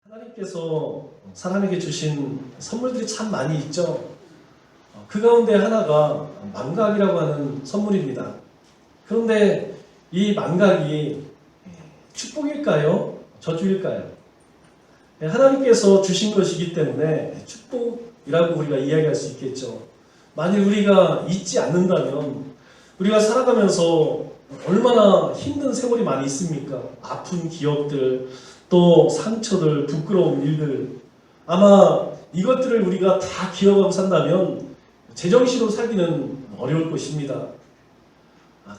하나님께서 사람에게 주신 선물들이 참 많이 있죠. 그 가운데 하나가 망각이라고 하는 선물입니다. 그런데 이 망각이 축복일까요? 저주일까요? 하나님께서 주신 것이기 때문에 축복이라고 우리가 이야기할 수 있겠죠. 만일 우리가 잊지 않는다면 우리가 살아가면서 얼마나 힘든 세월이 많이 있습니까? 아픈 기억들, 또 상처들, 부끄러운 일들, 아마 이것들을 우리가 다 기억하고 산다면 제정신으로 살기는 어려울 것입니다.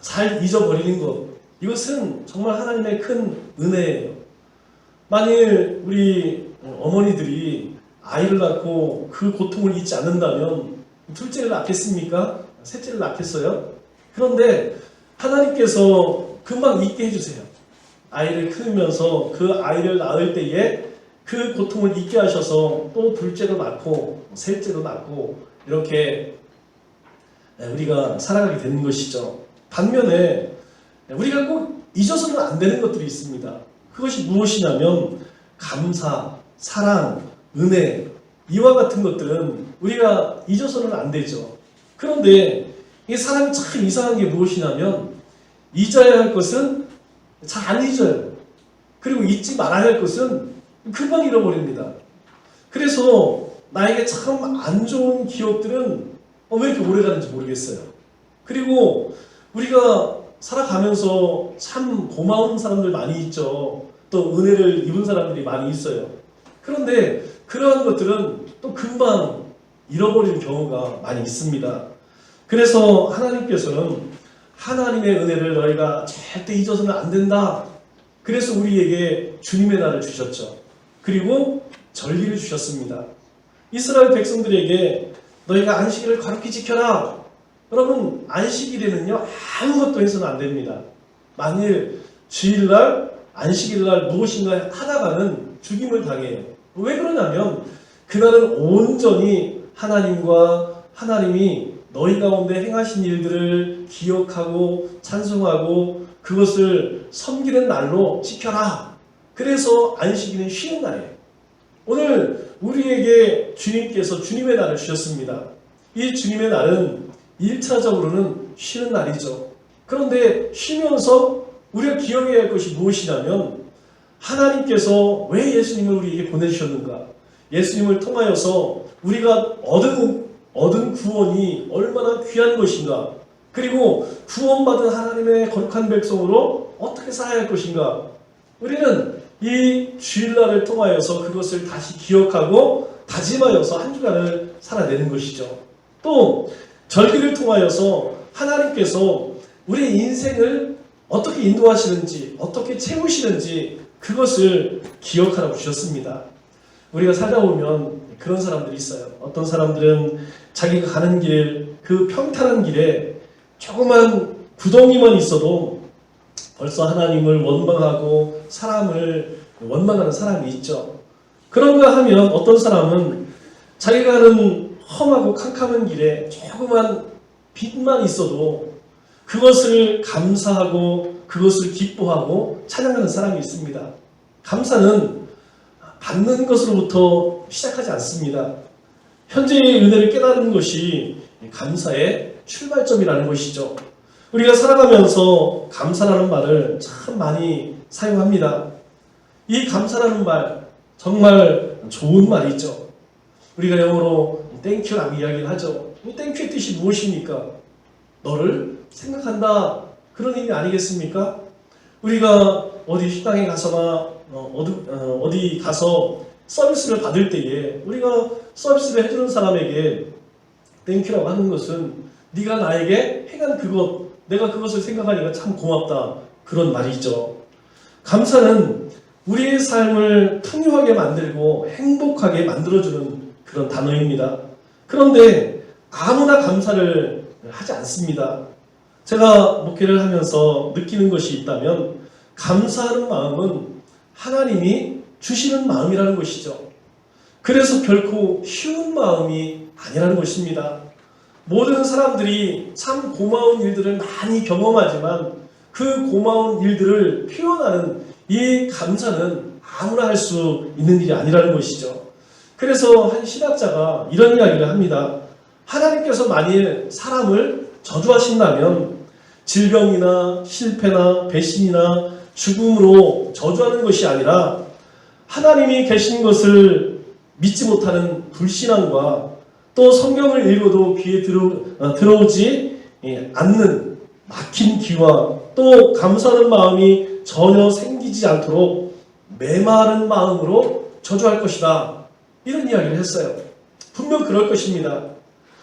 잘 잊어버리는 것, 이것은 정말 하나님의 큰 은혜예요. 만일 우리 어머니들이 아이를 낳고 그 고통을 잊지 않는다면 둘째를 낳겠습니까? 셋째를 낳겠어요? 그런데 하나님께서 금방 잊게 해주세요. 아이를 키우면서 그 아이를 낳을 때에 그 고통을 잊게 하셔서 또 둘째도 낳고 셋째도 낳고 이렇게 우리가 살아가게 되는 것이죠. 반면에 우리가 꼭 잊어서는 안 되는 것들이 있습니다. 그것이 무엇이냐면 감사, 사랑, 은혜, 이와 같은 것들은 우리가 잊어서는 안 되죠. 그런데 이 사람이 참 이상한 게 무엇이냐면 잊어야 할 것은 잘 안 잊어요. 그리고 잊지 말아야 할 것은 금방 잃어버립니다. 그래서 나에게 참 안 좋은 기억들은 왜 이렇게 오래 가는지 모르겠어요. 그리고 우리가 살아가면서 참 고마운 사람들 많이 있죠. 또 은혜를 입은 사람들이 많이 있어요. 그런데 그러한 것들은 또 금방 잃어버리는 경우가 많이 있습니다. 그래서 하나님께서는 하나님의 은혜를 너희가 절대 잊어서는 안 된다. 그래서 우리에게 주님의 날을 주셨죠. 그리고 절기를 주셨습니다. 이스라엘 백성들에게 너희가 안식일을 거룩히 지켜라. 여러분, 안식일에는요 아무것도 해서는 안 됩니다. 만일 주일날, 안식일날 무엇인가 하다가는 죽임을 당해요. 왜 그러냐면 그날은 온전히 하나님과 하나님이 너희 가운데 행하신 일들을 기억하고 찬송하고 그것을 섬기는 날로 지켜라. 그래서 안식일은 쉬는 날이에요. 오늘 우리에게 주님께서 주님의 날을 주셨습니다. 이 주님의 날은 1차적으로는 쉬는 날이죠. 그런데 쉬면서 우리가 기억해야 할 것이 무엇이냐면 하나님께서 왜 예수님을 우리에게 보내주셨는가? 예수님을 통하여서 우리가 얻은 구원이 얼마나 귀한 것인가? 그리고 구원받은 하나님의 거룩한 백성으로 어떻게 살아야 할 것인가? 우리는 이 주일날을 통하여서 그것을 다시 기억하고 다짐하여서 한 주간을 살아내는 것이죠. 또 절기를 통하여서 하나님께서 우리의 인생을 어떻게 인도하시는지, 어떻게 채우시는지 그것을 기억하라고 주셨습니다. 우리가 살다 보면 그런 사람들이 있어요. 어떤 사람들은 자기가 가는 길, 그 평탄한 길에 조그만 구덩이만 있어도 벌써 하나님을 원망하고 사람을 원망하는 사람이 있죠. 그런가 하면 어떤 사람은 자기가 가는 험하고 캄캄한 길에 조그만 빛만 있어도 그것을 감사하고 그것을 기뻐하고 찬양하는 사람이 있습니다. 감사는 받는 것으로부터 시작하지 않습니다. 현재의 은혜를 깨달은 것이 감사의 출발점이라는 것이죠. 우리가 살아가면서 감사라는 말을 참 많이 사용합니다. 이 감사라는 말 정말 좋은 말이죠. 우리가 영어로 땡큐라고 이야기를 하죠. 이 땡큐의 뜻이 무엇입니까? 너를 생각한다, 그런 의미 아니겠습니까? 우리가 어디 식당에 가서나 어디 가서 서비스를 받을 때에 우리가 서비스를 해주는 사람에게 땡큐라고 하는 것은 네가 나에게 행한 그것, 내가 그것을 생각하니까 참 고맙다, 그런 말이죠. 감사는 우리의 삶을 풍요하게 만들고 행복하게 만들어주는 그런 단어입니다. 그런데 아무나 감사를 하지 않습니다. 제가 목회를 하면서 느끼는 것이 있다면 감사하는 마음은 하나님이 주시는 마음이라는 것이죠. 그래서 결코 쉬운 마음이 아니라는 것입니다. 모든 사람들이 참 고마운 일들을 많이 경험하지만 그 고마운 일들을 표현하는 이 감사는 아무나 할 수 있는 일이 아니라는 것이죠. 그래서 한 신학자가 이런 이야기를 합니다. 하나님께서 만일 사람을 저주하신다면 질병이나 실패나 배신이나 죽음으로 저주하는 것이 아니라 하나님이 계신 것을 믿지 못하는 불신앙과 또 성경을 읽어도 귀에 들어오지 않는 막힌 귀와 또 감사하는 마음이 전혀 생기지 않도록 메마른 마음으로 저주할 것이다. 이런 이야기를 했어요. 분명 그럴 것입니다.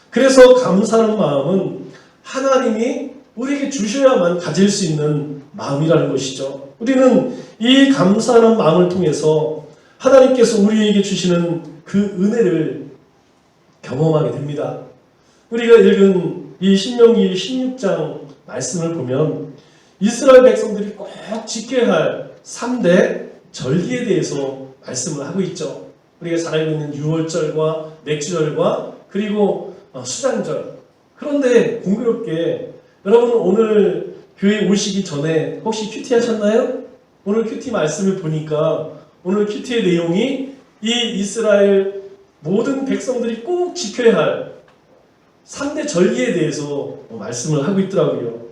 그래서 감사하는 마음은 하나님이 우리에게 주셔야만 가질 수 있는 마음이라는 것이죠. 우리는 이 감사하는 마음을 통해서 하나님께서 우리에게 주시는 그 은혜를 경험하게 됩니다. 우리가 읽은 이 신명기 16장 말씀을 보면 이스라엘 백성들이 꼭 지켜야 할 3대 절기에 대해서 말씀을 하고 있죠. 우리가 잘 알고 있는 유월절과 맥주절과 그리고 수장절. 그런데 공교롭게 여러분 오늘 교회 오시기 전에 혹시 큐티 하셨나요? 오늘 큐티 말씀을 보니까 오늘 큐티의 내용이 이 이스라엘 모든 백성들이 꼭 지켜야 할 3대 절기에 대해서 말씀을 하고 있더라고요.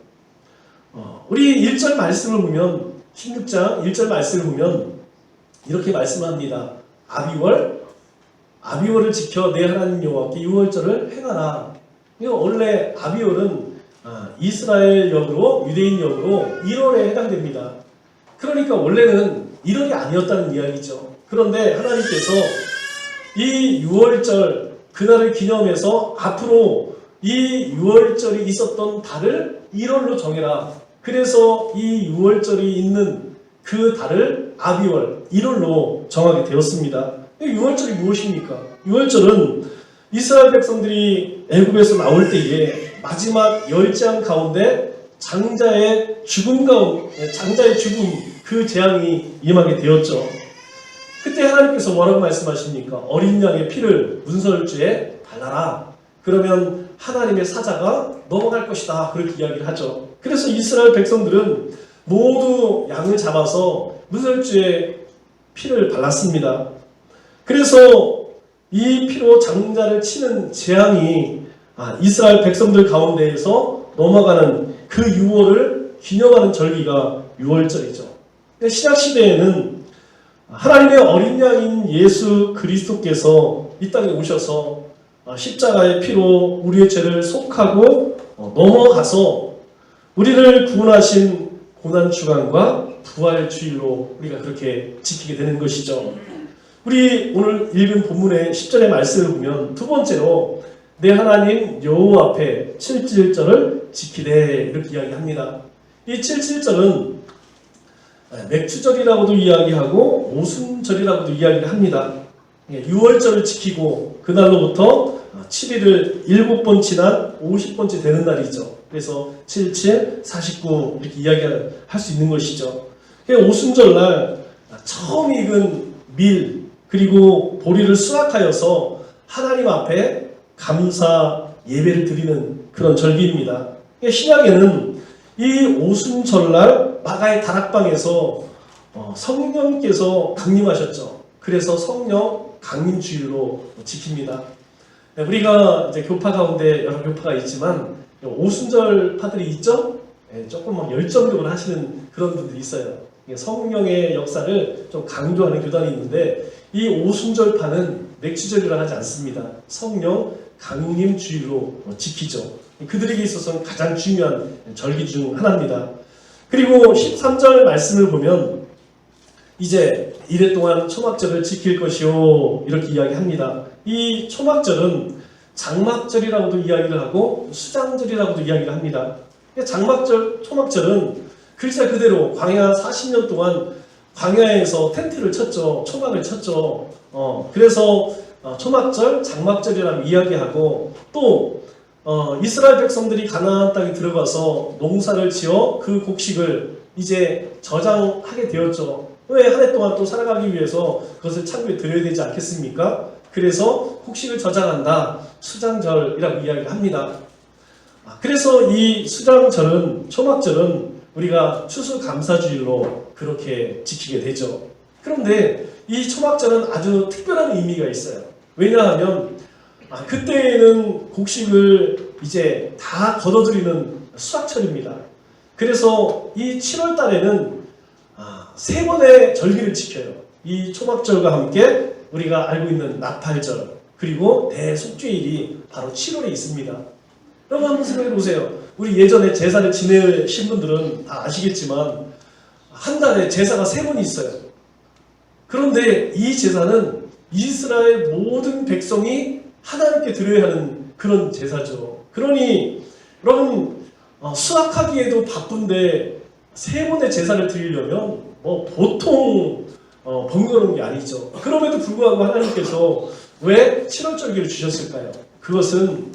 우리 1절 말씀을 보면 16장 1절 말씀을 보면 이렇게 말씀합니다. 아비월을 지켜 내 하나님 여호와께 유월절을 행하라. 이거 원래 아비월은 이스라엘 역으로 유대인 역으로 1월에 해당됩니다. 그러니까 원래는 1월이 아니었다는 이야기죠. 그런데 하나님께서 이 유월절 그날을 기념해서 앞으로 이 유월절이 있었던 달을 1월로 정해라. 그래서 이 유월절이 있는 그 달을 아비월 1월로 정하게 되었습니다. 유월절이 무엇입니까? 유월절은 이스라엘 백성들이 애굽에서 나올 때에 마지막 열장 가운데 장자의 죽음 그 재앙이 임하게 되었죠. 그때 하나님께서 뭐라고 말씀하십니까? 어린 양의 피를 문설주에 발라라. 그러면 하나님의 사자가 넘어갈 것이다. 그렇게 이야기를 하죠. 그래서 이스라엘 백성들은 모두 양을 잡아서 문설주에 피를 발랐습니다. 그래서 이 피로 장자를 치는 재앙이 이스라엘 백성들 가운데에서 넘어가는 그 유월을 기념하는 절기가 유월절이죠. 신약시대에는 하나님의 어린 양인 예수 그리스도께서 이 땅에 오셔서 십자가의 피로 우리의 죄를 속하고 넘어가서 우리를 구원하신 고난주간과 부활주일로 우리가 그렇게 지키게 되는 것이죠. 우리 오늘 읽은 본문의 10절의 말씀을 보면 두 번째로 내 하나님 여호와 앞에 7.1절을 지키되 이렇게 이야기합니다. 이 7.1절은 맥주절이라고도 이야기하고 오순절이라고도 이야기를 합니다. 6월절을 지키고 그날로부터 7일을 7번 지난 50번째 되는 날이죠. 그래서 77, 49 이렇게 이야기할 수 있는 것이죠. 오순절날 처음 익은 밀 그리고 보리를 수확하여서 하나님 앞에 감사 예배를 드리는 그런 절기입니다. 신약에는 이 오순절날 마가의 다락방에서 성령께서 강림하셨죠. 그래서 성령 강림주일로 지킵니다. 우리가 이제 교파 가운데 여러 교파가 있지만 오순절파들이 있죠. 조금 막 열정적으로 하시는 그런 분들이 있어요. 성령의 역사를 좀 강조하는 교단이 있는데 이 오순절파는 맥주절이라 하지 않습니다. 성령 강림주일로 지키죠. 그들에게 있어서는 가장 중요한 절기 중 하나입니다. 그리고 13절 말씀을 보면 이제 이래 동안 초막절을 지킬 것이요 이렇게 이야기합니다. 이 초막절은 장막절이라고도 이야기를 하고 수장절이라고도 이야기를 합니다. 장막절, 초막절은 글자 그대로 광야 40년 동안 광야에서 텐트를 쳤죠. 초막을 쳤죠. 그래서 초막절, 장막절이라고 이야기하고 또 이스라엘 백성들이 가나안 땅에 들어가서 농사를 지어 그 곡식을 이제 저장하게 되었죠. 왜 한 해 동안 또 살아가기 위해서 그것을 창고에 들여야 되지 않겠습니까? 그래서 곡식을 저장한다. 수장절이라고 이야기를 합니다. 그래서 이 수장절은 초막절은 우리가 추수감사주일로 그렇게 지키게 되죠. 그런데 이 초막절은 아주 특별한 의미가 있어요. 왜냐하면 그때에는 곡식을 이제 다 걷어들이는 수확철입니다. 그래서 이 7월 달에는 세 번의 절기를 지켜요. 이 초막절과 함께 우리가 알고 있는 나팔절 그리고 대속죄일이 바로 7월에 있습니다. 여러분 한번 생각해 보세요. 우리 예전에 제사를 지내신 분들은 다 아시겠지만 한 달에 제사가 3번이 있어요. 그런데 이 제사는 이스라엘 모든 백성이 하나님께 드려야 하는 그런 제사죠. 그러니 여러분 수확하기에도 바쁜데 3번의 제사를 드리려면 보통 번거로운 게 아니죠. 그럼에도 불구하고 하나님께서 왜 7월절기를 주셨을까요? 그것은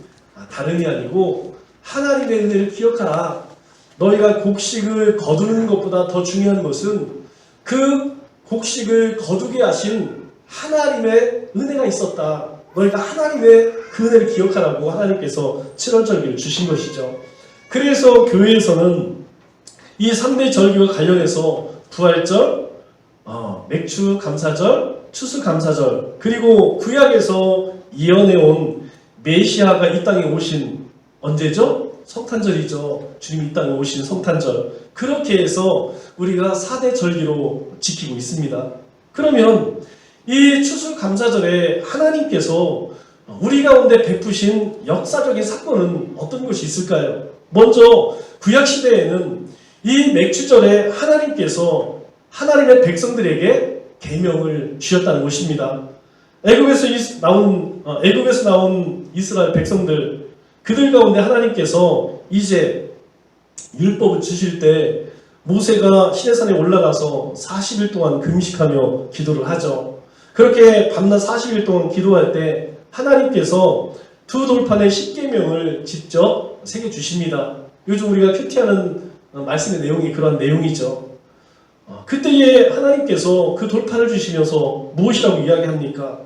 다름이 아니고 하나님의 은혜를 기억하라. 너희가 곡식을 거두는 것보다 더 중요한 것은 그 곡식을 거두게 하신 하나님의 은혜가 있었다. 너희가 하나님의 그 은혜를 기억하라고 하나님께서 7월절기를 주신 것이죠. 그래서 교회에서는 이 3대 절기와 관련해서 부활절, 맥주 감사절, 추수 감사절, 그리고 구약에서 예언해온 메시아가 이 땅에 오신 언제죠? 성탄절이죠. 주님이 이 땅에 오신 성탄절. 그렇게 해서 우리가 4대 절기로 지키고 있습니다. 그러면 이 추수 감사절에 하나님께서 우리 가운데 베푸신 역사적인 사건은 어떤 것이 있을까요? 먼저 구약시대에는 이 맥주절에 하나님께서 하나님의 백성들에게 계명을 주셨다는 것입니다. 애굽에서 나온 이스라엘 백성들, 그들 가운데 하나님께서 이제 율법을 주실 때 모세가 시내산에 올라가서 40일 동안 금식하며 기도를 하죠. 그렇게 밤낮 40일 동안 기도할 때 하나님께서 두 돌판의 십계명을 직접 새겨주십니다. 요즘 우리가 큐티하는 말씀의 내용이 그런 내용이죠. 그때에 하나님께서 그 돌판을 주시면서 무엇이라고 이야기합니까?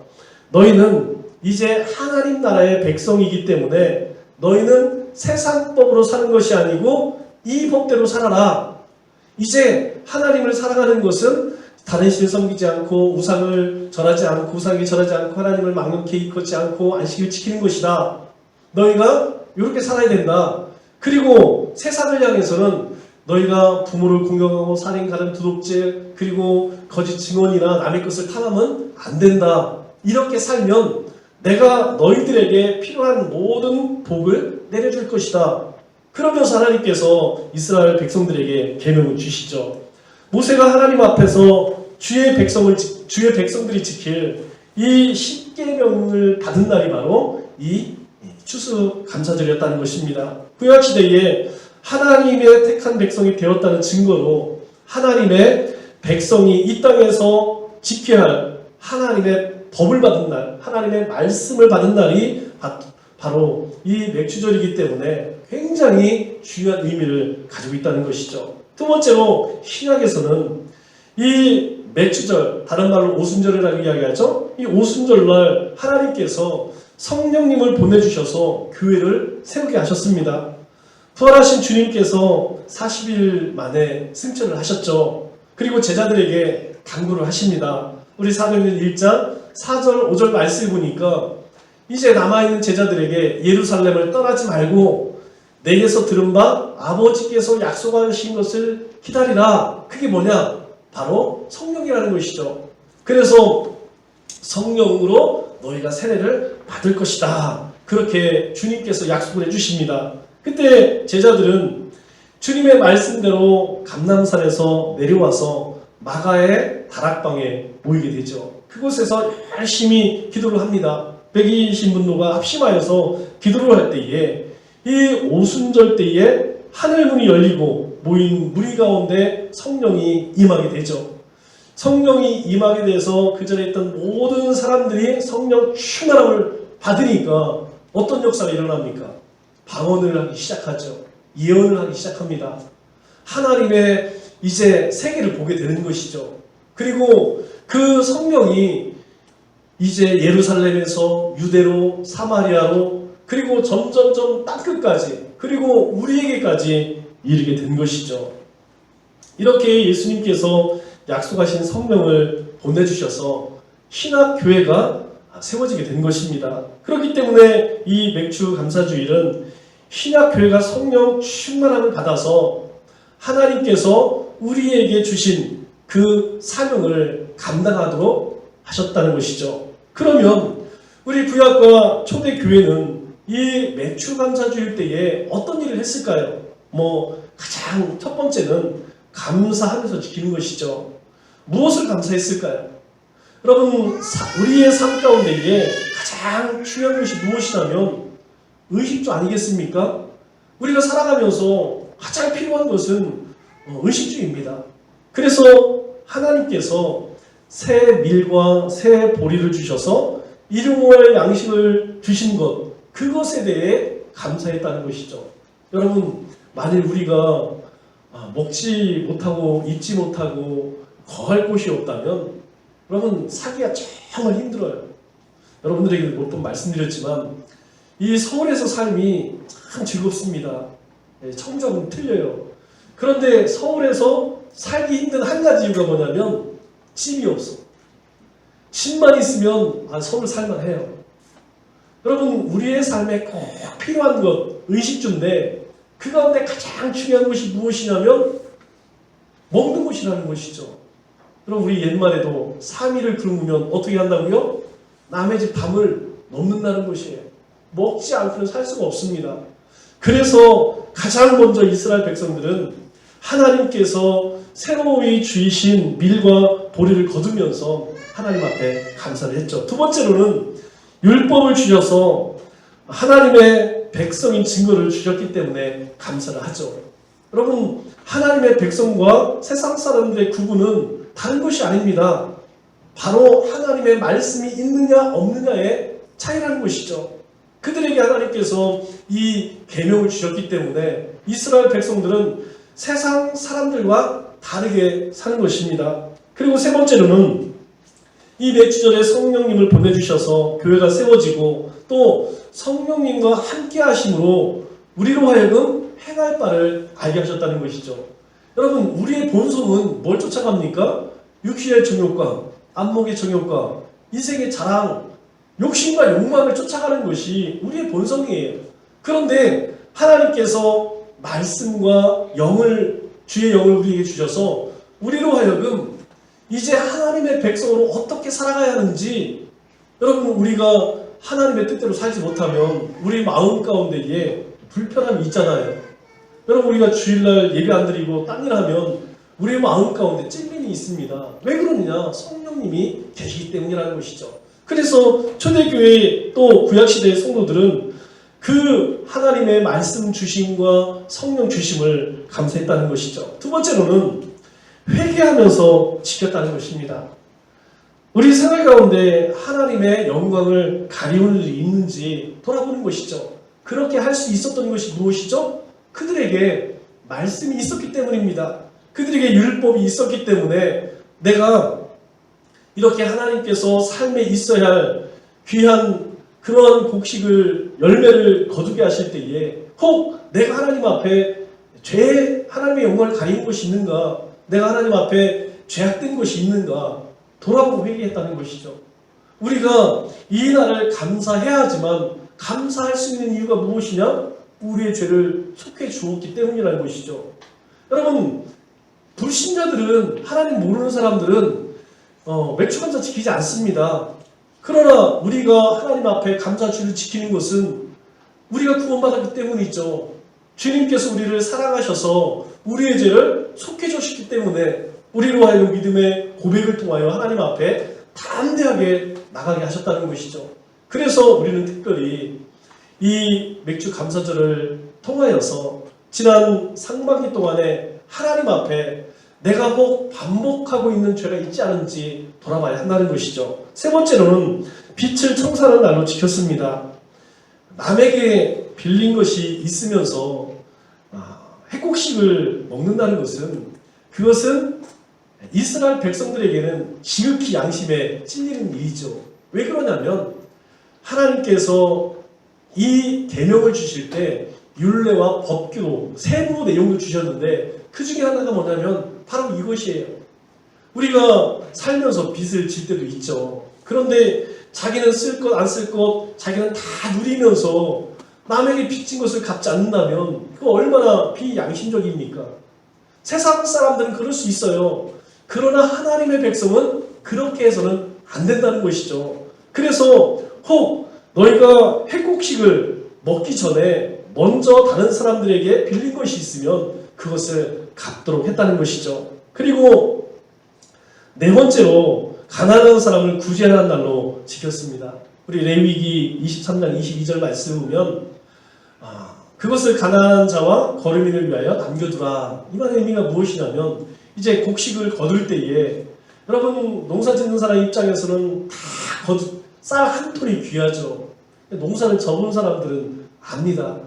너희는 이제 하나님 나라의 백성이기 때문에 너희는 세상법으로 사는 것이 아니고 이 법대로 살아라. 이제 하나님을 사랑하는 것은 다른 신을 섬기지 않고 우상을 절하지 않고 우상에게 절하지 않고 하나님을 망령케 일컫지 않고 안식을 지키는 것이다. 너희가 이렇게 살아야 된다. 그리고 세상을 향해서는 너희가 부모를 공경하고 살인, 가늠, 도둑질 그리고 거짓 증언이나 남의 것을 탐하면 안 된다. 이렇게 살면 내가 너희들에게 필요한 모든 복을 내려줄 것이다. 그러면서 하나님께서 이스라엘 백성들에게 계명을 주시죠. 모세가 하나님 앞에서 주의 백성들이 지킬 이 십계명을 받은 날이 바로 이 추수 감사절이었다는 것입니다. 구약 시대에 하나님의 택한 백성이 되었다는 증거로 하나님의 백성이 이 땅에서 지켜야 할 하나님의 법을 받은 날, 하나님의 말씀을 받은 날이 바로 이 맥주절이기 때문에 굉장히 중요한 의미를 가지고 있다는 것이죠. 두 번째로 신약에서는 이 맥주절, 다른 말로 오순절이라고 이야기하죠. 이 오순절날 하나님께서 성령님을 보내주셔서 교회를 세우게 하셨습니다. 부활하신 주님께서 40일 만에 승천을 하셨죠. 그리고 제자들에게 당부를 하십니다. 우리 사도행전 1장 4절 5절 말씀을 보니까 이제 남아있는 제자들에게 예루살렘을 떠나지 말고 내게서 들은 바 아버지께서 약속하신 것을 기다리라. 그게 뭐냐? 바로 성령이라는 것이죠. 그래서 성령으로 너희가 세례를 받을 것이다. 그렇게 주님께서 약속을 해주십니다. 그때 제자들은 주님의 말씀대로 감람산에서 내려와서 마가의 다락방에 모이게 되죠. 그곳에서 열심히 기도를 합니다. 120분도가 합심하여서 기도를 할 때에 이 오순절 때에 하늘문이 열리고 모인 무리 가운데 성령이 임하게 되죠. 성령이 임하게 돼서 그 전에 있던 모든 사람들이 성령 충만함을 받으니까 어떤 역사가 일어납니까? 방언을 하기 시작하죠. 예언을 하기 시작합니다. 하나님의 이제 세계를 보게 되는 것이죠. 그리고 그 성령이 이제 예루살렘에서 유대로 사마리아로 그리고 점점점 땅끝까지 그리고 우리에게까지 이르게 된 것이죠. 이렇게 예수님께서 약속하신 성령을 보내주셔서 신학교회가 세워지게 된 것입니다. 그렇기 때문에 이 맥주 감사주일은 신학교회가 성령 충만함을 받아서 하나님께서 우리에게 주신 그 사명을 감당하도록 하셨다는 것이죠. 그러면 우리 구약과 초대교회는 이 맥주 감사주일 때에 어떤 일을 했을까요? 가장 첫 번째는 감사하면서 지키는 것이죠. 무엇을 감사했을까요? 여러분, 우리의 삶 가운데에 가장 중요한 것이 무엇이냐면 의식주 아니겠습니까? 우리가 살아가면서 가장 필요한 것은 의식주입니다. 그래서 하나님께서 새 밀과 새 보리를 주셔서 일용할 양식을 주신 것, 그것에 대해 감사했다는 것이죠. 여러분, 만일 우리가 먹지 못하고 입지 못하고 거할 곳이 없다면 여러분, 살기가 정말 힘들어요. 여러분들에게 몇 번 말씀드렸지만 이 서울에서 삶이 참 즐겁습니다. 청주하고는 틀려요. 그런데 서울에서 살기 힘든 한 가지 이유가 뭐냐면 집이 없어. 집만 있으면 서울 살만해요. 여러분, 우리의 삶에 꼭 필요한 것, 의식주인데 그 가운데 가장 중요한 것이 무엇이냐면 먹는 것이라는 것이죠. 여러분, 우리 옛말에도 3일을 굶으면 어떻게 한다고요? 남의 집 밤을 넘는다는 것이에요. 먹지 않고는 살 수가 없습니다. 그래서 가장 먼저 이스라엘 백성들은 하나님께서 새로이 주이신 밀과 보리를 거두면서 하나님 앞에 감사를 했죠. 두 번째로는 율법을 주셔서 하나님의 백성인 증거를 주셨기 때문에 감사를 하죠. 여러분, 하나님의 백성과 세상 사람들의 구분은 다른 것이 아닙니다. 바로 하나님의 말씀이 있느냐 없느냐의 차이라는 것이죠. 그들에게 하나님께서 이 계명을 주셨기 때문에 이스라엘 백성들은 세상 사람들과 다르게 사는 것입니다. 그리고 세 번째로는 이 맥주절에 성령님을 보내주셔서 교회가 세워지고 또 성령님과 함께 하심으로 우리로 하여금 행할 바를 알게 하셨다는 것이죠. 여러분, 우리의 본성은 뭘 쫓아갑니까? 육신의 정욕과 안목의 정욕과 인생의 자랑, 욕심과 욕망을 쫓아가는 것이 우리의 본성이에요. 그런데 하나님께서 말씀과 주의 영을 우리에게 주셔서 우리로 하여금 이제 하나님의 백성으로 어떻게 살아가야 하는지, 여러분, 우리가 하나님의 뜻대로 살지 못하면 우리 마음 가운데에 불편함이 있잖아요. 여러분, 우리가 주일날 예배 안 드리고 딴 일 하면 우리의 마음 가운데 찔림이 있습니다. 왜 그러느냐? 성령님이 계시기 때문이라는 것이죠. 그래서 초대교회 또 구약시대의 성도들은 그 하나님의 말씀 주심과 성령 주심을 감사했다는 것이죠. 두 번째로는 회개하면서 지켰다는 것입니다. 우리 생활 가운데 하나님의 영광을 가리울 일이 있는지 돌아보는 것이죠. 그렇게 할 수 있었던 것이 무엇이죠? 그들에게 말씀이 있었기 때문입니다. 그들에게 율법이 있었기 때문에 내가 이렇게 하나님께서 삶에 있어야 할 귀한 그러한 곡식을 열매를 거두게 하실 때에 혹 내가 하나님 앞에 하나님의 영광을 가리는 것이 있는가, 내가 하나님 앞에 죄악된 것이 있는가 돌아보고 회개했다는 것이죠. 우리가 이 날을 감사해야 하지만 감사할 수 있는 이유가 무엇이냐? 우리의 죄를 속해 주었기 때문이라는 것이죠. 여러분, 불신자들은, 하나님 모르는 사람들은 맥주 감사 지키지 않습니다. 그러나 우리가 하나님 앞에 감사주를 지키는 것은 우리가 구원받았기 때문이죠. 주님께서 우리를 사랑하셔서 우리의 죄를 속해 주셨기 때문에 우리로 하여금 믿음의 고백을 통하여 하나님 앞에 담대하게 나가게 하셨다는 것이죠. 그래서 우리는 특별히 이 맥주 감사절을 통하여서 지난 상반기 동안에 하나님 앞에 내가 혹 반복하고 있는 죄가 있지 않은지 돌아봐야 한다는 것이죠. 세 번째로는 빛을 청산하는 날로 지켰습니다. 남에게 빌린 것이 있으면서 핵곡식을 먹는다는 것은, 그것은 이스라엘 백성들에게는 지극히 양심에 찔리는 일이죠. 왜 그러냐면 하나님께서 이 계명을 주실 때 율례와 법규로 세부 내용을 주셨는데 그 중에 하나가 뭐냐면 바로 이것이에요. 우리가 살면서 빚을 질 때도 있죠. 그런데 자기는 쓸 것 안 쓸 것 자기는 다 누리면서 남에게 빚진 것을 갚지 않는다면 그거 얼마나 비양심적입니까? 세상 사람들은 그럴 수 있어요. 그러나 하나님의 백성은 그렇게 해서는 안 된다는 것이죠. 그래서 혹 너희가 회곡식을 먹기 전에 먼저 다른 사람들에게 빌린 것이 있으면 그것을 갚도록 했다는 것이죠. 그리고 네 번째로 가난한 사람을 구제하는 날로 지켰습니다. 우리 레위기 23장 22절 말씀을 보면 그것을 가난한 자와 거류민을 위하여 남겨두라. 이 말의 의미가 무엇이냐면 이제 곡식을 거둘 때에 여러분 농사 짓는 사람 입장에서는 다 쌀 한 톨이 귀하죠. 농사를 접은 사람들은 압니다.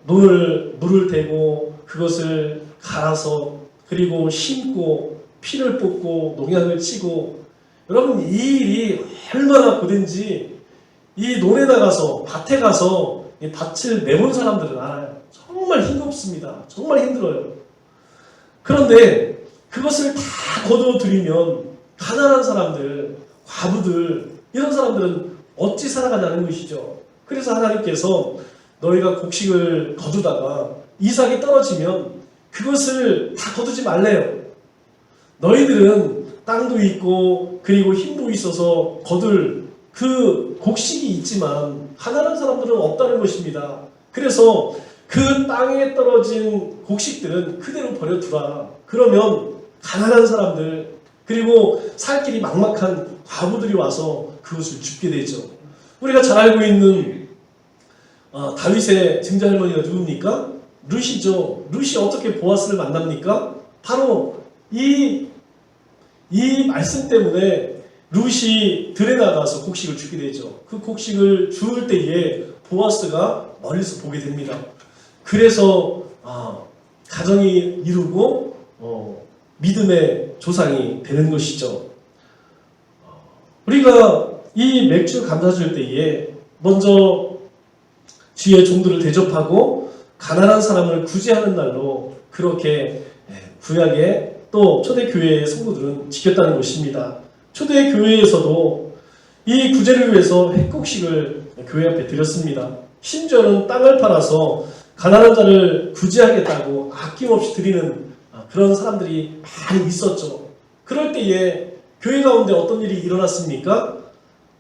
물을 대고 그것을 갈아서 그리고 심고 피를 뽑고 농약을 치고 여러분 이 일이 얼마나 고된지 이 논에 나가서 밭에 가서 이 밭을 내본 사람들은 알아요. 정말 힘겹습니다. 정말 힘들어요. 그런데 그것을 다 거둬들이면 가난한 사람들, 과부들 이런 사람들은 어찌 살아가냐는 것이죠. 그래서 하나님께서 너희가 곡식을 거두다가 이삭이 떨어지면 그것을 다 거두지 말래요. 너희들은 땅도 있고 그리고 힘도 있어서 거둘 그 곡식이 있지만 가난한 사람들은 없다는 것입니다. 그래서 그 땅에 떨어진 곡식들은 그대로 버려두라. 그러면 가난한 사람들 그리고 살 길이 막막한 과부들이 와서 그것을 줍게 되죠. 우리가 잘 알고 있는 다윗의 증자할머니가 누굽니까? 룻이죠. 룻이 어떻게 보아스를 만납니까? 바로 이 말씀 때문에 룻이 들에 나가서 곡식을 주게 되죠. 그 곡식을 주울 때에 보아스가 멀리서 보게 됩니다. 그래서 가정이 이루고 믿음의 조상이 되는 것이죠. 우리가 이 맥주 감사 줄 때에 먼저 주의 종들을 대접하고 가난한 사람을 구제하는 날로 그렇게 구약의 또 초대교회의 성도들은 지켰다는 것입니다. 초대교회에서도 이 구제를 위해서 회곡식을 교회 앞에 드렸습니다. 심지어는 땅을 팔아서 가난한 자를 구제하겠다고 아낌없이 드리는 그런 사람들이 많이 있었죠. 그럴 때에 교회 가운데 어떤 일이 일어났습니까?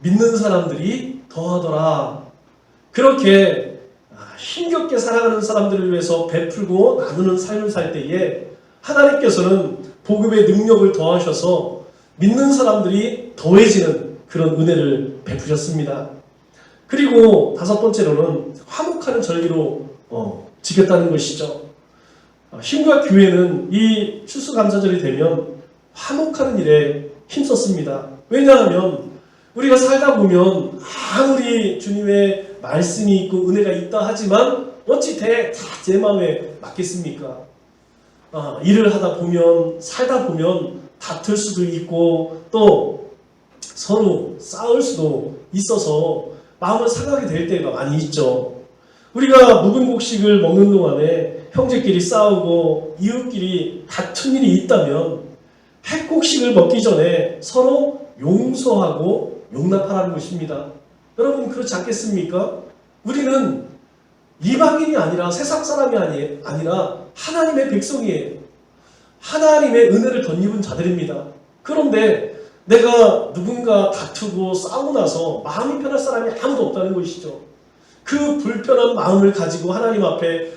믿는 사람들이 더하더라. 그렇게 힘겹게 살아가는 사람들을 위해서 베풀고 나누는 삶을 살 때에 하나님께서는 복음의 능력을 더하셔서 믿는 사람들이 더해지는 그런 은혜를 베푸셨습니다. 그리고 다섯 번째로는 화목하는 절기로 지켰다는 것이죠. 신구약 교회는 이 추수감사절이 되면 화목하는 일에 힘썼습니다. 왜냐하면 우리가 살다 보면 아무리 주님의 말씀이 있고 은혜가 있다 하지만 어찌 다 제 마음에 맞겠습니까? 일을 하다 보면 살다 보면 다툴 수도 있고 또 서로 싸울 수도 있어서 마음을 상하게 될 때가 많이 있죠. 우리가 묵은 곡식을 먹는 동안에 형제끼리 싸우고 이웃끼리 다툰 일이 있다면 핵곡식을 먹기 전에 서로 용서하고 용납하라는 것입니다. 여러분 그렇지 않겠습니까? 우리는 이방인이 아니라 세상 사람이 아니라 하나님의 백성이에요. 하나님의 은혜를 덧입은 자들입니다. 그런데 내가 누군가 다투고 싸우고 나서 마음이 편할 사람이 아무도 없다는 것이죠. 그 불편한 마음을 가지고 하나님 앞에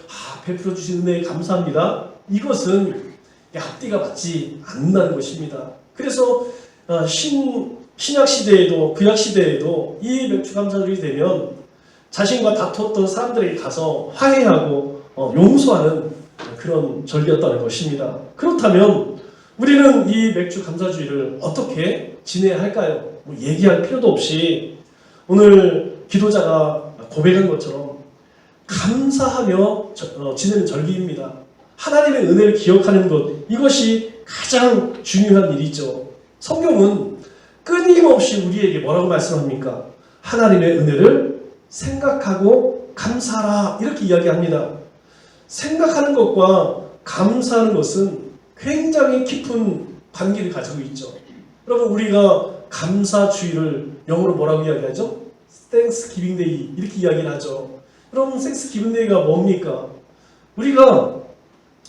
베풀어 주신 은혜에 감사합니다. 이것은 앞뒤가 맞지 않는다는 것입니다. 그래서 신약 시대에도 구약 시대에도 이 맥주감사절이 되면 자신과 다투었던 사람들에게 가서 화해하고 용서하는 그런 절기였다는 것입니다. 그렇다면 우리는 이 맥주감사주의를 어떻게 지내야 할까요? 얘기할 필요도 없이 오늘 기도자가 고백한 것처럼 감사하며 지내는 절기입니다. 하나님의 은혜를 기억하는 것, 이것이 가장 중요한 일이죠. 성경은 끊임없이 우리에게 뭐라고 말씀합니까? 하나님의 은혜를 생각하고 감사하라 이렇게 이야기합니다. 생각하는 것과 감사하는 것은 굉장히 깊은 관계를 가지고 있죠. 여러분, 우리가 감사주의를 영어로 뭐라고 이야기하죠? Thanksgiving Day 이렇게 이야기를 하죠. 여러분, Thanksgiving Day가 뭡니까? 우리가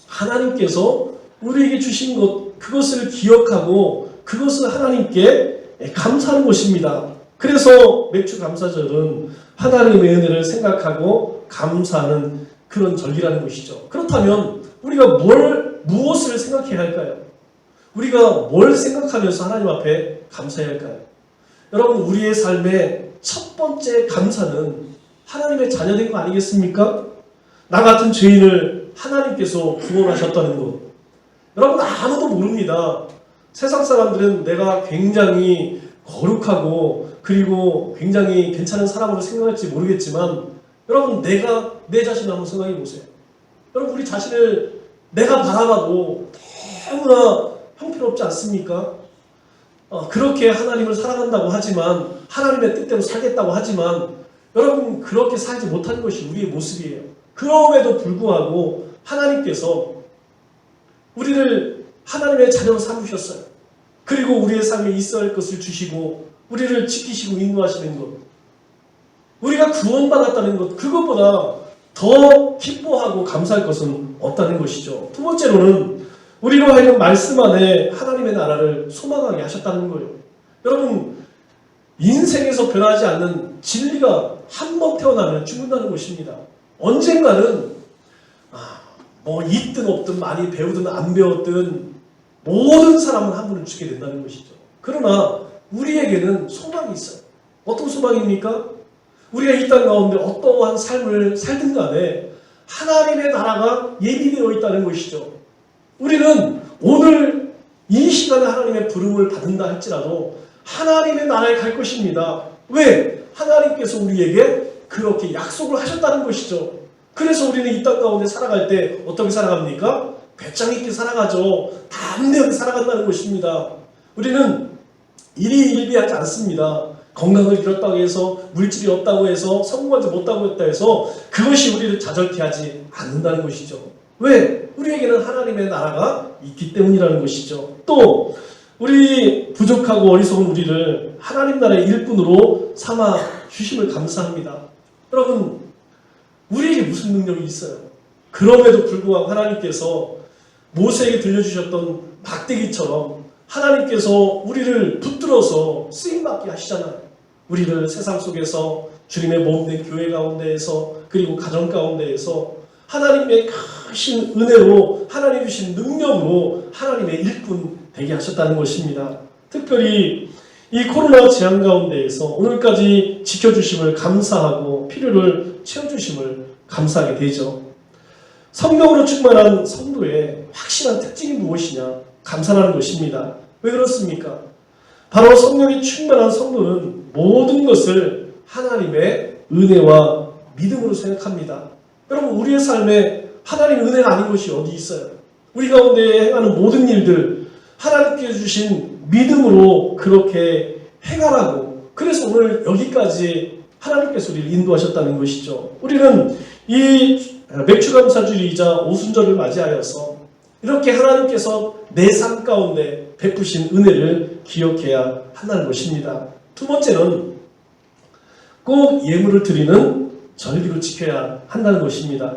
하나님께서 우리에게 주신 것, 그것을 기억하고 그것을 하나님께 감사하는 것입니다. 그래서 맥주 감사절은 하나님의 은혜를 생각하고 감사하는 그런 절기라는 것이죠. 그렇다면 우리가 무엇을 생각해야 할까요? 우리가 뭘 생각하면서 하나님 앞에 감사해야 할까요? 여러분, 우리의 삶의 첫 번째 감사는 하나님의 자녀된 거 아니겠습니까? 나 같은 죄인을 하나님께서 구원하셨다는 것. 여러분, 아무도 모릅니다. 세상 사람들은 내가 굉장히 거룩하고 그리고 굉장히 괜찮은 사람으로 생각할지 모르겠지만, 여러분, 내 자신을 한번 생각해 보세요. 여러분, 우리 자신을 내가 바라봐도 너무나 형편없지 않습니까? 그렇게 하나님을 사랑한다고 하지만, 하나님의 뜻대로 살겠다고 하지만, 여러분, 그렇게 살지 못하는 것이 우리의 모습이에요. 그럼에도 불구하고 하나님께서 우리를 하나님의 자녀로 삼으셨어요. 그리고 우리의 삶에 있어야 할 것을 주시고 우리를 지키시고 인도하시는 것, 우리가 구원받았다는 것, 그것보다 더 기뻐하고 감사할 것은 없다는 것이죠. 두 번째로는 우리로 하여금 말씀 안에 하나님의 나라를 소망하게 하셨다는 거예요. 여러분, 인생에서 변하지 않는 진리가 한 번 태어나면 죽는다는 것입니다. 언젠가는 뭐 있든 없든 많이 배우든 안 배웠든 모든 사람은 한 번은 죽게 된다는 것이죠. 그러나 우리에게는 소망이 있어요. 어떤 소망입니까? 우리가 이 땅 가운데 어떠한 삶을 살든 간에 하나님의 나라가 예비되어 있다는 것이죠. 우리는 오늘 이 시간에 하나님의 부름을 받는다 할지라도 하나님의 나라에 갈 것입니다. 왜? 하나님께서 우리에게 그렇게 약속을 하셨다는 것이죠. 그래서 우리는 이 땅 가운데 살아갈 때 어떻게 살아갑니까? 배짱 있게 살아가죠. 담대하게 살아간다는 것입니다. 우리는 일희일비하지 않습니다. 건강을 잃었다고 해서, 물질이 없다고 해서, 성공하지 못하고 했다 해서 그것이 우리를 좌절케 하지 않는다는 것이죠. 왜? 우리에게는 하나님의 나라가 있기 때문이라는 것이죠. 또 우리 부족하고 어리석은 우리를 하나님 나라의 일꾼으로 삼아 주심을 감사합니다. 여러분, 우리에게 무슨 능력이 있어요? 그럼에도 불구하고 하나님께서 모세에게 들려주셨던 막대기처럼 하나님께서 우리를 붙들어서 쓰임받게 하시잖아요. 우리를 세상 속에서 주님의 몸된 교회 가운데에서, 그리고 가정 가운데에서 하나님의 크신 은혜로, 하나님 주신 능력으로 하나님의 일꾼 되게 하셨다는 것입니다. 특별히 이 코로나 재앙 가운데에서 오늘까지 지켜주심을 감사하고 필요를 채워주심을 감사하게 되죠. 성령으로 충만한 성도의 확실한 특징이 무엇이냐? 감사하는 것입니다. 왜 그렇습니까? 바로 성령이 충만한 성도는 모든 것을 하나님의 은혜와 믿음으로 생각합니다. 여러분, 우리의 삶에 하나님의 은혜가 아닌 것이 어디 있어요? 우리 가운데 행하는 모든 일들 하나님께 주신 믿음으로 그렇게 행하라고, 그래서 오늘 여기까지 하나님께서 우리를 인도하셨다는 것이죠. 우리는 이 맥주감사주일이자 오순절을 맞이하여서 이렇게 하나님께서 내 삶 가운데 베푸신 은혜를 기억해야 한다는 것입니다. 두 번째는 꼭 예물을 드리는 절기로 지켜야 한다는 것입니다.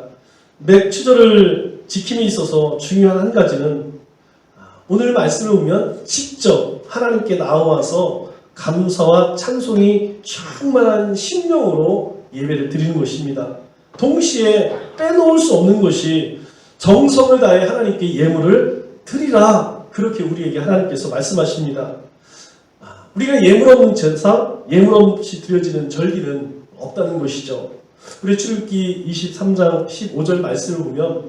맥주절을 지킴에 있어서 중요한 한 가지는 오늘 말씀을 보면 직접 하나님께 나와서 감사와 찬송이 충만한 심령으로 예배를 드리는 것입니다. 동시에 빼놓을 수 없는 것이 정성을 다해 하나님께 예물을 드리라, 그렇게 우리에게 하나님께서 말씀하십니다. 우리가 예물 없는 제사, 예물 없이 드려지는 절기는 없다는 것이죠. 우리 출애굽기 23장 15절 말씀을 보면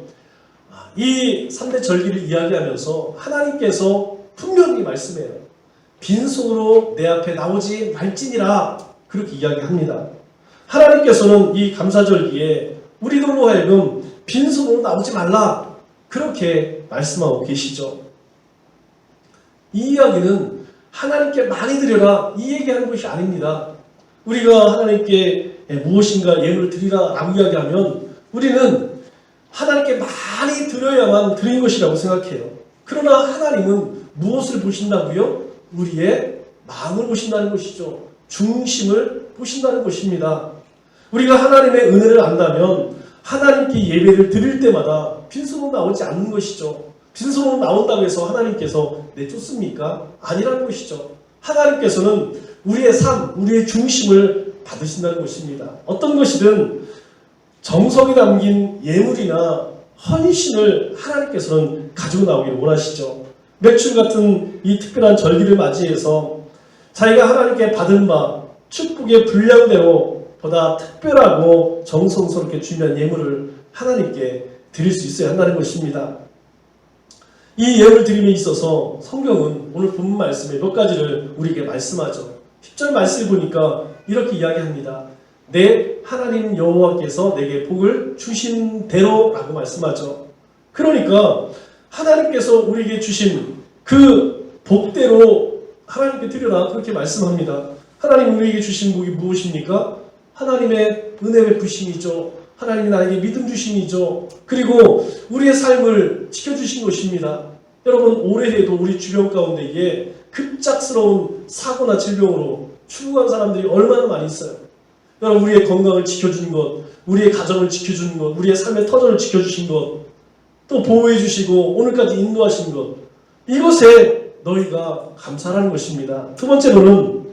이 3대 절기를 이야기하면서 하나님께서 분명히 말씀해요. 빈손으로 내 앞에 나오지 말지니라, 그렇게 이야기합니다. 하나님께서는 이 감사절기에 우리들로 하여금 빈손으로 나오지 말라, 그렇게 말씀하고 계시죠. 이 이야기는 하나님께 많이 드려라, 이 얘기하는 것이 아닙니다. 우리가 하나님께 무엇인가 예물을 드리라 라고 이야기하면 우리는 하나님께 많이 드려야만 드린 것이라고 생각해요. 그러나 하나님은 무엇을 보신다고요? 우리의 마음을 보신다는 것이죠. 중심을 보신다는 것입니다. 우리가 하나님의 은혜를 안다면 하나님께 예배를 드릴 때마다 빈손으로 나오지 않는 것이죠. 빈손으로 나온다고 해서 하나님께서 내쫓습니까? 아니라는 것이죠. 하나님께서는 우리의 삶, 우리의 중심을 받으신다는 것입니다. 어떤 것이든 정성이 담긴 예물이나 헌신을 하나님께서는 가지고 나오기를 원하시죠. 매출 같은 이 특별한 절기를 맞이해서 자기가 하나님께 받은 바 축복의 분량대로 보다 특별하고 정성스럽게 준비한 예물을 하나님께 드릴 수 있어야 한다는 것입니다. 이 예물 드림에 있어서 성경은 오늘 본문 말씀에 몇 가지를 우리에게 말씀하죠. 10절 말씀을 보니까 이렇게 이야기합니다. 내 하나님 여호와께서 내게 복을 주신 대로라고 말씀하죠. 그러니까 하나님께서 우리에게 주신 그 복대로 하나님께 드려라 그렇게 말씀합니다. 하나님 우리에게 주신 복이 무엇입니까? 하나님의 은혜 베푸심이죠. 하나님이 나에게 믿음 주심이죠. 그리고 우리의 삶을 지켜주신 것입니다. 여러분 올해에도 우리 주변 가운데에 급작스러운 사고나 질병으로 죽어간 사람들이 얼마나 많이 있어요. 여러분 우리의 건강을 지켜주는 것, 우리의 가정을 지켜주는 것, 우리의 삶의 터전을 지켜주신 것, 또 보호해 주시고 오늘까지 인도하신 것, 이것에 너희가 감사하는 것입니다. 두 번째로는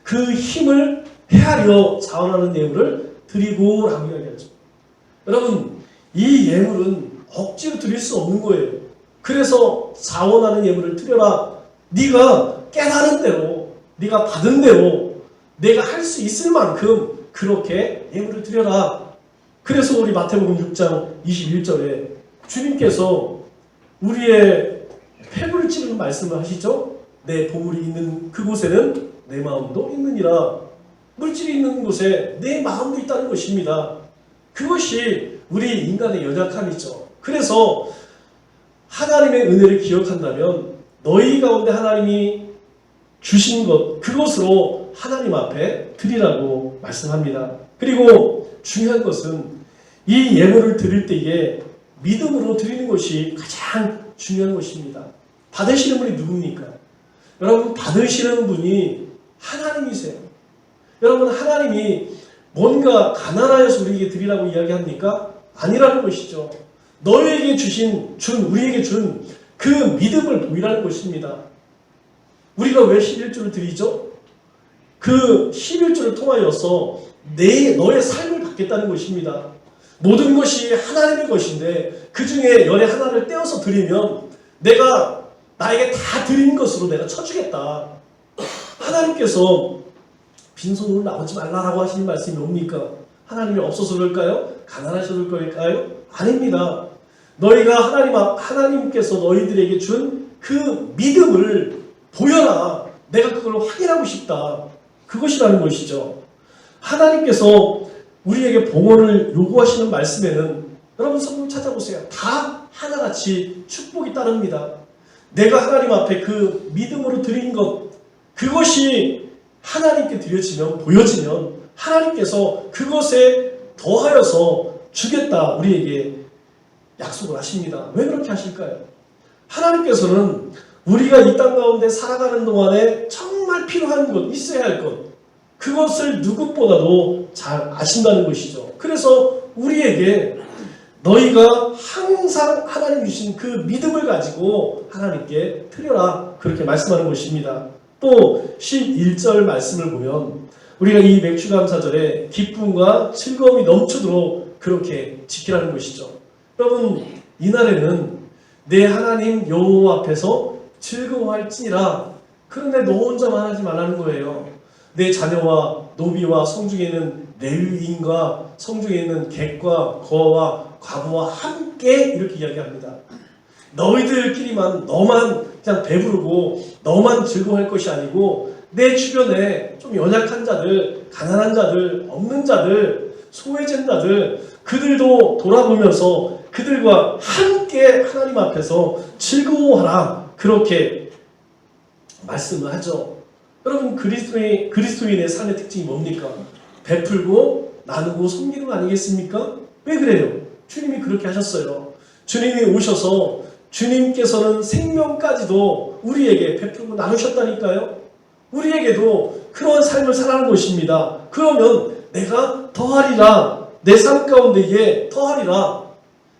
그 힘을 헤아려 자원하는 예물을 드리고 라고 이야기하죠. 여러분 이 예물은 억지로 드릴 수 없는 거예요. 그래서 자원하는 예물을 드려라. 네가 깨달은 대로, 네가 받은 대로 내가 할 수 있을 만큼 그렇게 예물을 드려라. 그래서 우리 마태복음 6장 21절에 주님께서 우리의 폐부를 찌르는 말씀을 하시죠. 내 보물이 있는 그곳에는 내 마음도 있느니라. 물질이 있는 곳에 내 마음도 있다는 것입니다. 그것이 우리 인간의 연약함이죠. 그래서 하나님의 은혜를 기억한다면 너희 가운데 하나님이 주신 것 그것으로 하나님 앞에 드리라고 말씀합니다. 그리고 중요한 것은 이 예물을 드릴 때에 믿음으로 드리는 것이 가장 중요한 것입니다. 받으시는 분이 누굽니까? 여러분 받으시는 분이 하나님이세요. 여러분 하나님이 뭔가 가난하여서 우리에게 드리라고 이야기합니까? 아니라는 것이죠. 너희에게 우리에게 준 그 믿음을 보이라는 것입니다. 우리가 왜 11조를 드리죠? 그 11조를 통하여서 너의 삶을 받겠다는 것입니다. 모든 것이 하나님의 것인데 그 중에 열의 하나를 떼어서 드리면 내가 나에게 다 드린 것으로 내가 쳐주겠다. 하나님께서 빈손으로 나오지 말라라고 하시는 말씀이 뭡니까? 하나님이 없어서 그럴까요? 가난하셔서 그럴까요? 아닙니다. 너희가 하나님께서 너희들에게 준 그 믿음을 보여라. 내가 그걸 확인하고 싶다. 그것이라는 것이죠. 하나님께서 우리에게 봉헌을 요구하시는 말씀에는 여러분 성경 찾아보세요. 다 하나같이 축복이 따릅니다. 내가 하나님 앞에 그 믿음으로 드린 것 그것이 하나님께 보여지면 하나님께서 그것에 더하여서 주겠다 우리에게 약속을 하십니다. 왜 그렇게 하실까요? 하나님께서는 우리가 이 땅 가운데 살아가는 동안에 정말 필요한 것, 있어야 할 것 그것을 누구보다도 잘 아신다는 것이죠. 그래서 우리에게 너희가 항상 하나님 주신 그 믿음을 가지고 하나님께 드려라 그렇게 말씀하는 것입니다. 또 11절 말씀을 보면 우리가 이 맥주감사절에 기쁨과 즐거움이 넘치도록 그렇게 지키라는 것이죠. 여러분 이날에는 내 하나님 여호와 앞에서 즐거워할지니라. 그런데 너 혼자만 하지 말라는 거예요. 내 자녀와 노비와 성중에 있는 레위인과 성중에 있는 객과 거와 과부와 함께 이렇게 이야기합니다. 너희들끼리만 너만 그냥 배부르고 너만 즐거워할 것이 아니고 내 주변에 좀 연약한 자들, 가난한 자들, 없는 자들, 소외된 자들 그들도 돌아보면서 그들과 함께 하나님 앞에서 즐거워하라 그렇게 말씀을 하죠. 여러분 그리스도인의 삶의 특징이 뭡니까? 베풀고 나누고 섬기는 거 아니겠습니까? 왜 그래요? 주님이 그렇게 하셨어요. 주님이 오셔서 주님께서는 생명까지도 우리에게 베풀고 나누셨다니까요. 우리에게도 그런 삶을 살아가는 것입니다. 그러면 내가 더하리라. 내 삶 가운데에 더하리라.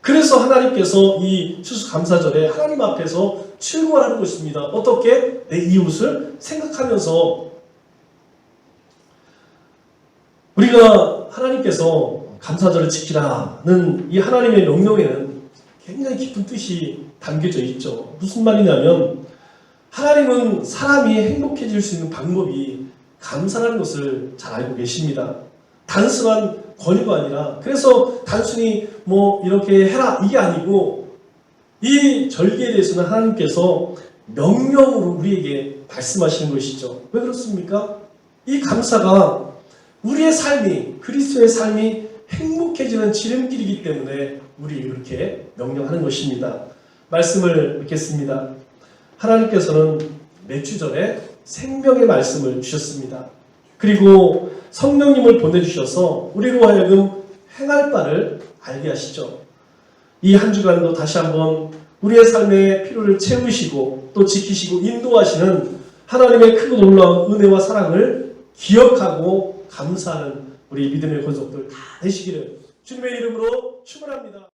그래서 하나님께서 이 추수감사절에 하나님 앞에서 출근하는 것입니다. 어떻게? 내 이웃을 생각하면서. 우리가 하나님께서 감사절을 지키라는 이 하나님의 명령에는 굉장히 깊은 뜻이 담겨져 있죠. 무슨 말이냐면 하나님은 사람이 행복해질 수 있는 방법이 감사라는 것을 잘 알고 계십니다. 단순한 권유가 아니라, 그래서 단순히 뭐 이렇게 해라 이게 아니고, 이 절기에 대해서는 하나님께서 명령으로 우리에게 말씀하시는 것이죠. 왜 그렇습니까? 이 감사가 우리의 삶이, 그리스도의 삶이 행복해지는 지름길이기 때문에 우리 그렇게 명령하는 것입니다. 말씀을 읽겠습니다. 하나님께서는 몇 주 전에 생명의 말씀을 주셨습니다. 그리고 성령님을 보내주셔서 우리로 하여금 행할 바를 알게 하시죠. 이 한 주간도 다시 한번 우리의 삶의 필요를 채우시고 또 지키시고 인도하시는 하나님의 크고 놀라운 은혜와 사랑을 기억하고 감사하는 우리 믿음의 권속들 다 되시기를 주님의 이름으로 축원합니다.